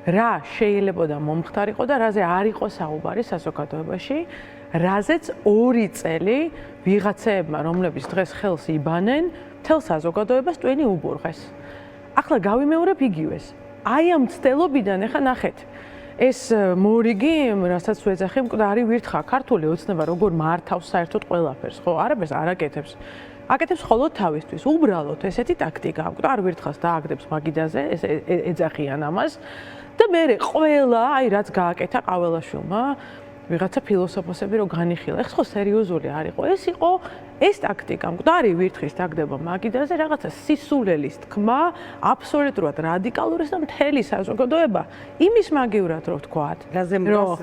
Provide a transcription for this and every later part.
რა შეიძლებოდა მომხდარიყო და რაზე არ იყო საუბარი საზოგადოებაში, რაზეც 2 წელი ვიღაცეებმა, რომლებიც დღეს ხელს იბანენ, მთელ საზოგადოებას ტვენი უბურღეს. ახლა გავიმეორებ იგივეს. აი ამ ცდელობიდან ახლა ნახეთ. ეს მორიგი, რასაც ვეძახი, მკვდარი ვირთხა, ქართული ოცნება როგორ მართავს საერთოდ ყველაფერს, ხო? არაფერს არ აკეთებს. აკეთებს მხოლოდ თავისთვის. უბრალოდ ესეთი ტაქტიკა, მკვდარ ვირთხას დააგდებს მაგიდაზე, ეს ეძახიან ამას და მე ყველა, აი რაც გააკეთა ყაველაშვილმა, ვიღაცა ფილოსოფოსები რო განიხილა. ეს ხო სერიოზული არ იყო. ეს იყო ეს ტაქტიკა, მკვდარი ვირთხის დაგდება მაგიდაზე, რაღაცა სისულელის თქმა, აბსოლუტურად რადიკალურის და მთელი საზოგადოება იმის მაგივრად რო ვთქვათ.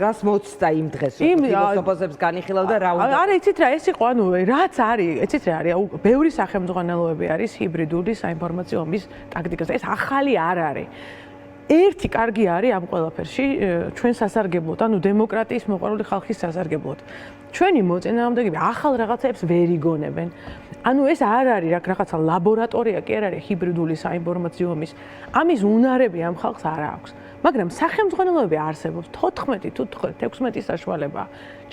რას მოცდა იმ დღეს, ფილოსოფოსებს განიხილავდა რა უნდა. არა, იცით რა, ეს იყო, ანუ რაც არის, იცით რა არის, ბევრი სახელმძღვანელოები არის ჰიბრიდული საინფორმაციო ომის ტაქტიკაზე. ეს ახალი არ არის. ერთი კარგი არის ამ ყველაფერში ჩვენ სასარგებლოდ, ანუ დემოკრატიის მოყვარული ხალხის სასარგებლოდ. ჩვენი მოწინააღმდეგეები ახალ რაღაცებს ვერ იგონებენ. ანუ ეს არ არის რაღაცა ლაბორატორია კი არ არის ჰიბრიდული საინფორმაციო ომის. ამის უნარები ამ ხალხს არ აქვს. მაგრამ სახელმძღვანელოები არსებობს 14 თუ 16 საშუალება.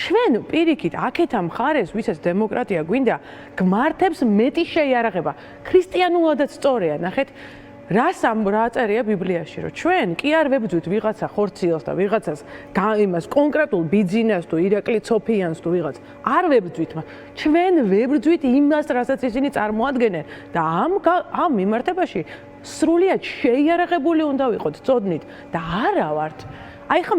ჩვენ პირიქით აქეთ ამ ხარეს, ვისაც დემოკრატია გვინდა, გმართებს მეტი შეიარაღება. ქრისტიანულადაც სწორია, ნახეთ. რა წერია ბიბლიაში, რომ ჩვენ კი არ ვებძვით ვიღაცა ხორციელს და ვიღაცას იმას კონკრეტულ ბიძინას თუ ირაკლი ცოფიანს თუ ვიღაც არ ვებძვით, ჩვენ ვებძვით იმას, რასაც ისინი წარმოადგენენ და ამ მიმართებაში სრულიად შეიარაღებული უნდა ვიყოთ, წოდნით და არა ვართ. აი ხა